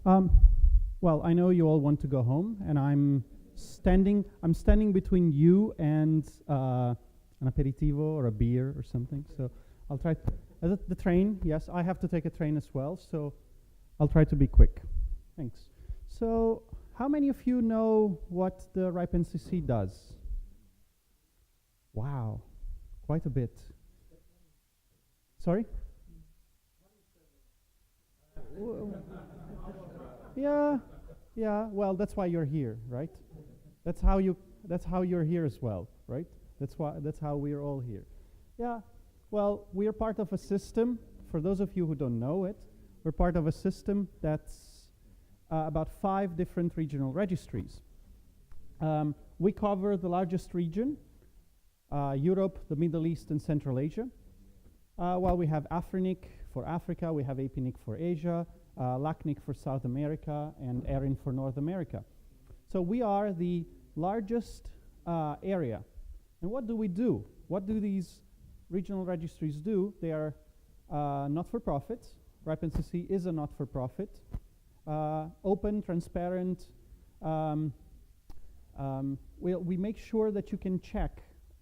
Um, well, I know you all want to go home, and I'm standing between you and an aperitivo or a beer or something. So I'll try. The train, yes, I have to take a train as well, so I'll try to be quick. Thanks. So, how many of you know what the RIPE NCC does? Wow, quite a bit. Sorry? Yeah, well, that's why you're here, right? That's how you're here as well, right? That's how we're all here. Yeah, well, we are part of a system. For those of you who don't know it, we're part of a system that's about 5 different regional registries. We cover the largest region, Europe, the Middle East, and Central Asia. While we have AFRINIC for Africa, we have APNIC for Asia, LACNIC for South America, and ERIN for North America. So we are the largest area. And what do we do? What do these regional registries do? They are not-for-profit. RIPE NCC is a not-for-profit. Open, transparent. We make sure that you can check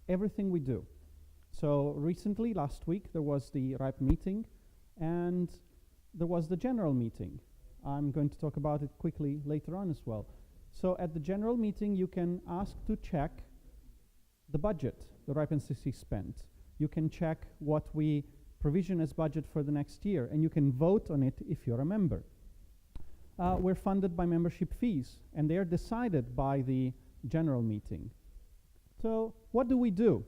everything we do. So recently, last week, there was the RIPE meeting, and there was the general meeting. I'm going to talk about it quickly later on as well. So at the general meeting, you can ask to check the budget the RIPE NCC spent. You can check what we provision as budget for the next year, and you can vote on it if you're a member. We're funded by membership fees, and they are decided by the general meeting. So what do we do?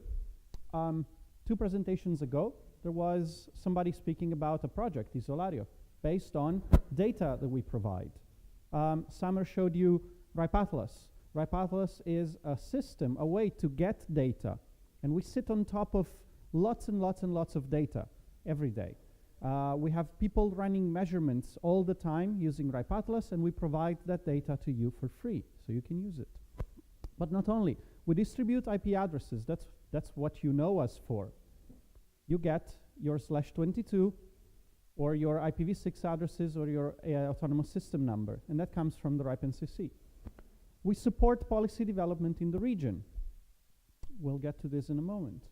2 presentations ago, there was somebody speaking about a project, Isolario, based on data that we provide. Summer showed you RIPE Atlas. RIPE Atlas is a system, a way to get data, and we sit on top of lots and lots and lots of data every day. We have people running measurements all the time using RIPE Atlas, and we provide that data to you for free, so you can use it. But not only, we distribute IP addresses. That's what you know us for. You get your /22 or your IPv6 addresses or your autonomous system number, and that comes from the RIPE NCC. We support policy development in the region. We'll get to this in a moment.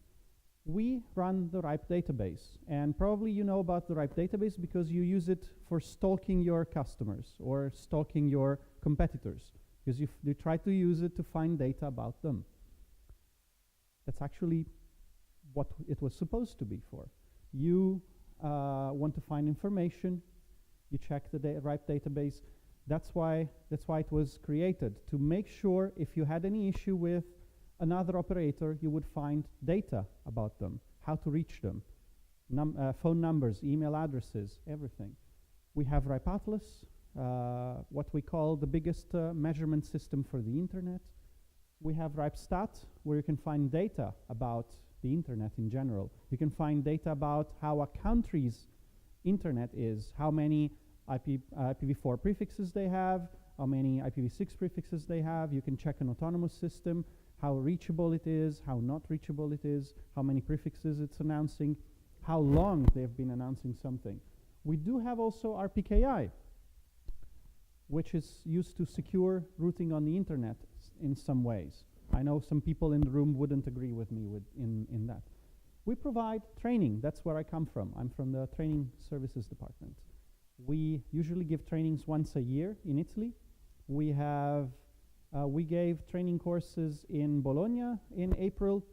We run the RIPE database, and probably you know about the RIPE database because you use it for stalking your customers or stalking your competitors, because you try to use it to find data about them. That's actually what it was supposed to be for. You want to find information, you check the RIPE database. That's why it was created, to make sure if you had any issue with another operator, you would find data about them, how to reach them, phone numbers, email addresses, everything. We have RIPE Atlas, what we call the biggest measurement system for the internet. We have RIPE Stat, where you can find data about the internet in general. You can find data about how a country's internet is, how many IPv4 prefixes they have, how many IPv6 prefixes they have. You can check an autonomous system, how reachable it is, how not reachable it is, how many prefixes it's announcing, how long they've been announcing something. We do have also RPKI, which is used to secure routing on the internet in some ways. I know some people in the room wouldn't agree with me in that. We provide training. That's where I come from. I'm from the training services department. We usually give trainings once a year in Italy. We gave training courses in Bologna in April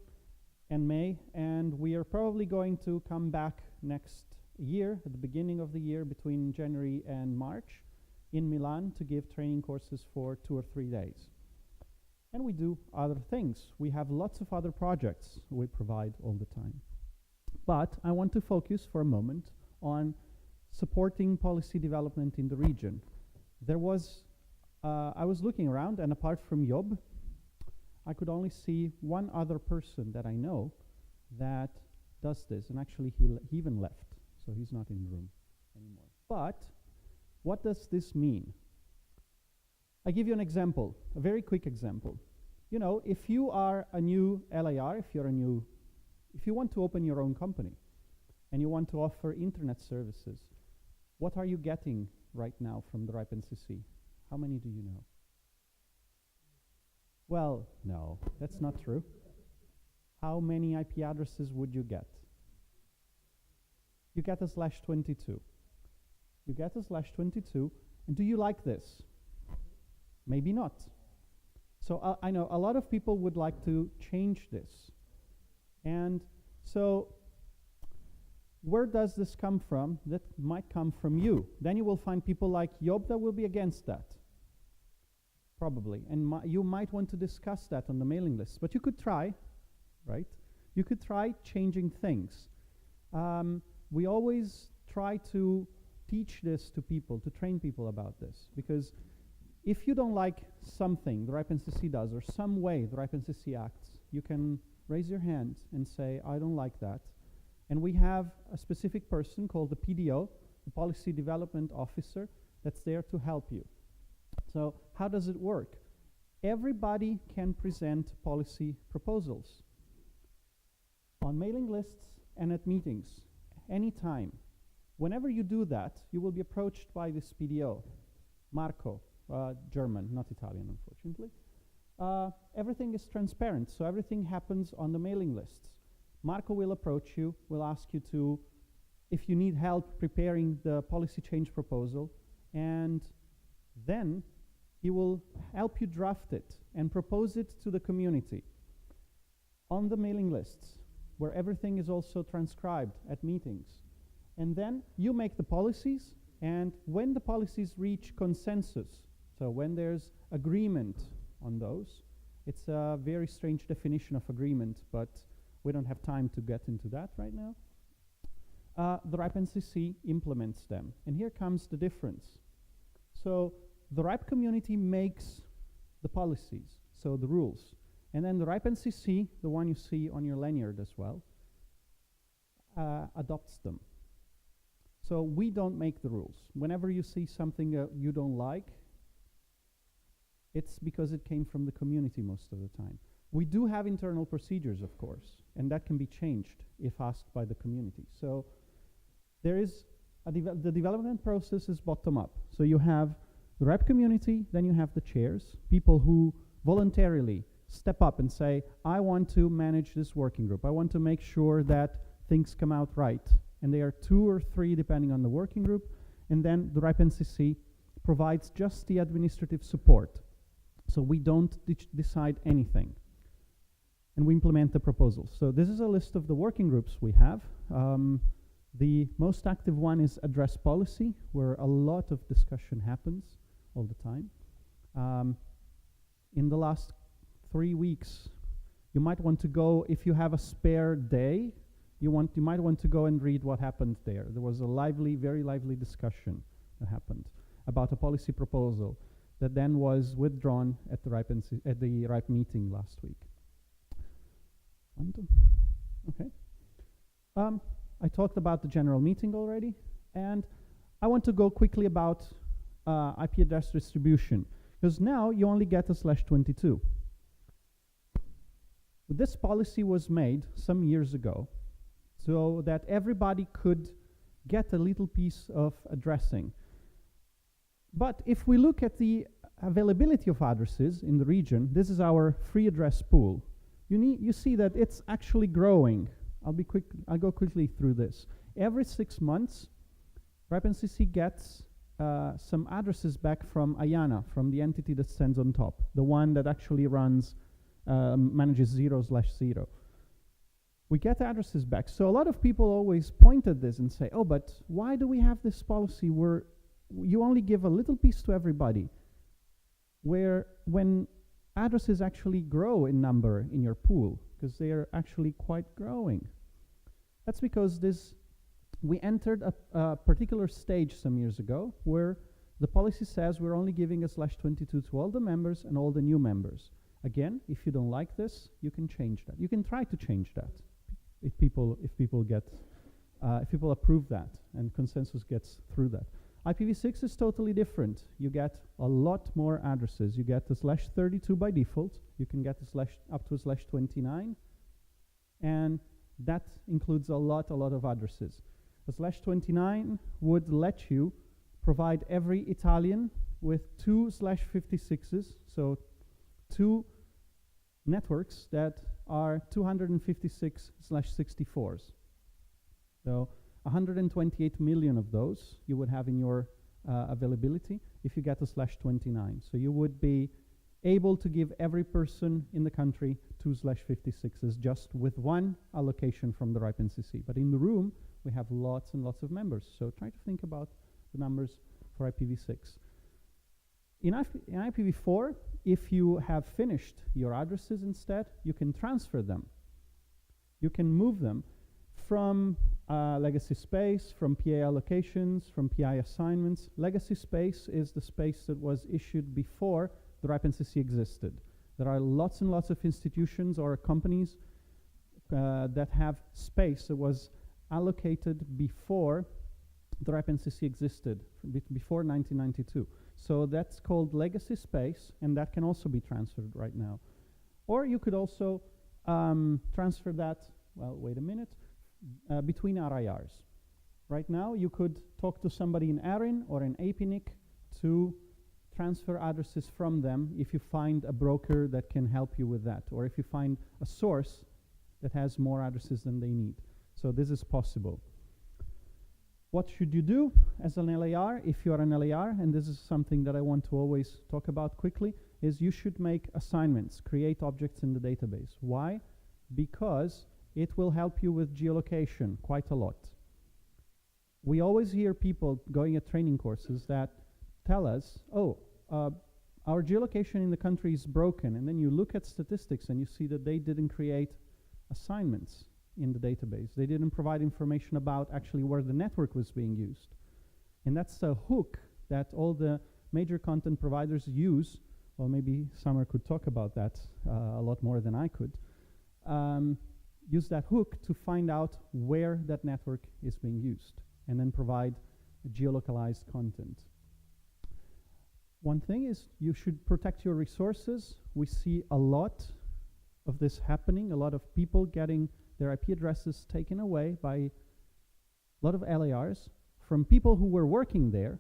and May, and we are probably going to come back next year, at the beginning of the year, between January and March, in Milan to give training courses for 2 or 3 days. And we do other things. We have lots of other projects we provide all the time. But I want to focus for a moment on supporting policy development in the region. I was looking around, and apart from Job, I could only see one other person that I know that does this, and actually he even left, so he's not in the room anymore. But what does this mean? I give you an example, a very quick example. You know, if you are a new LAR, if you want to open your own company and you want to offer internet services, what are you getting right now from the RIPE NCC? How many do you know? Well, no, that's not true. How many IP addresses would you get? You get a /22. You get a /22, and do you like this? Maybe not. So I know a lot of people would like to change this. And so where does this come from? That might come from you. Then you will find people like Job that will be against that. Probably. And you might want to discuss that on the mailing list. But you could try, right? You could try changing things. We always try to teach this to people, to train people about this. Because if you don't like something the RIPE NCC does, or some way the RIPE NCC acts, you can raise your hand and say, I don't like that. And we have a specific person called the PDO, the Policy Development Officer, that's there to help you. So how does it work? Everybody can present policy proposals on mailing lists and at meetings, anytime. Whenever you do that, you will be approached by this PDO, Marco, German, not Italian, unfortunately. Everything is transparent, so everything happens on the mailing lists. Marco will approach you, will ask you to, if you need help preparing the policy change proposal, and then he will help you draft it and propose it to the community on the mailing lists, where everything is also transcribed at meetings. And then you make the policies, and when the policies reach consensus, so when there's agreement on those, it's a very strange definition of agreement, but we don't have time to get into that right now. The RIPE NCC implements them. And here comes the difference. So the RIPE community makes the policies, so the rules. And then the RIPE NCC, the one you see on your lanyard as well, adopts them. So we don't make the rules. Whenever you see something you don't like, it's because it came from the community most of the time. We do have internal procedures, of course, and that can be changed if asked by the community. So there is the development process is bottom up. So you have the RIPE community, then you have the chairs, people who voluntarily step up and say, I want to manage this working group. I want to make sure that things come out right. And they are 2 or 3 depending on the working group. And then the RIPE NCC provides just the administrative support. So we don't decide anything. And we implement the proposals. So this is a list of the working groups we have. The most active one is address policy, where a lot of discussion happens all the time. In the last 3 weeks, you might want to go, if you have a spare day, you might want to go and read what happened there. There was a very lively discussion that happened about a policy proposal that then was withdrawn at the RIPE meeting last week. Okay. I talked about the general meeting already, and I want to go quickly about IP address distribution, because now you only get a /22. This policy was made some years ago so that everybody could get a little piece of addressing. But if we look at the availability of addresses in the region, this is our free address pool. You see that it's actually growing. I'll go quickly through this. Every 6 months, RIPE NCC gets some addresses back from IANA, from the entity that stands on top, the one that actually runs, manages 0/0. We get addresses back. So a lot of people always point at this and say, oh, but why do we have this policy where you only give a little piece to everybody, where when addresses actually grow in number in your pool, because they are actually quite growing? That's because we entered a particular stage some years ago where the policy says we're only giving a /22 to all the members and all the new members. Again, if you don't like this, you can change that. You can try to change that if people approve that and consensus gets through that. IPv6 is totally different. You get a lot more addresses. You get a /32 by default. You can get up to a /29, and that includes a lot of addresses. A /29 would let you provide every Italian with 2/56s, so 2 networks that are 256/64s. So 128 million of those you would have in your availability if you get a /29. So you would be able to give every person in the country 2/56s just with one allocation from the RIPE NCC. But in the room, we have lots and lots of members. So try to think about the numbers for IPv6. In IPv4, if you have finished your addresses instead, you can transfer them. You can move them from legacy space, from PA allocations, from PI assignments. Legacy space is the space that was issued before the RIPE NCC existed. There are lots and lots of institutions or companies that have space that was allocated before the RIPE NCC existed, before 1992. So that's called legacy space, and that can also be transferred right now. Or you could also transfer that, well, wait a minute, between RIRs. Right now, you could talk to somebody in ARIN or in APNIC to transfer addresses from them if you find a broker that can help you with that, or if you find a source that has more addresses than they need. So this is possible. What should you do as an LAR if you are an LAR, and this is something that I want to always talk about quickly, is you should make assignments, create objects in the database. Why? Because it will help you with geolocation quite a lot. We always hear people going at training courses that tell us, oh, our geolocation in the country is broken, and then you look at statistics and you see that they didn't create assignments in the database. They didn't provide information about actually where the network was being used. And that's a hook that all the major content providers use. Well, maybe Summer could talk about that a lot more than I could. Use that hook to find out where that network is being used and then provide geolocalized content. One thing is you should protect your resources. We see a lot of this happening, a lot of people getting their IP addresses taken away by a lot of LARs from people who were working there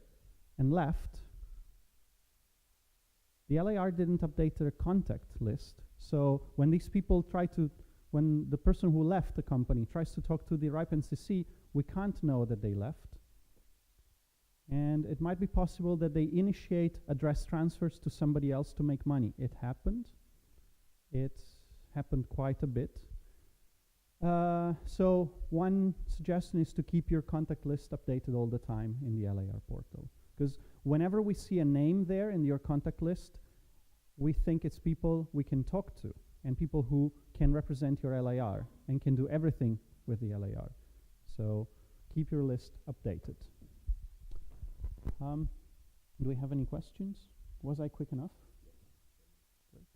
and left. The LAR didn't update their contact list. So when these people when the person who left the company tries to talk to the RIPE NCC, we can't know that they left. And it might be possible that they initiate address transfers to somebody else to make money. It happened. It happened quite a bit. So one suggestion is to keep your contact list updated all the time in the LAR portal. Because whenever we see a name there in your contact list, we think it's people we can talk to and people who can represent your LAR and can do everything with the LAR. So keep your list updated. Do we have any questions? Was I quick enough? Great.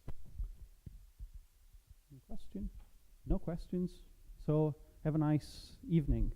Any question? No questions? So have a nice evening.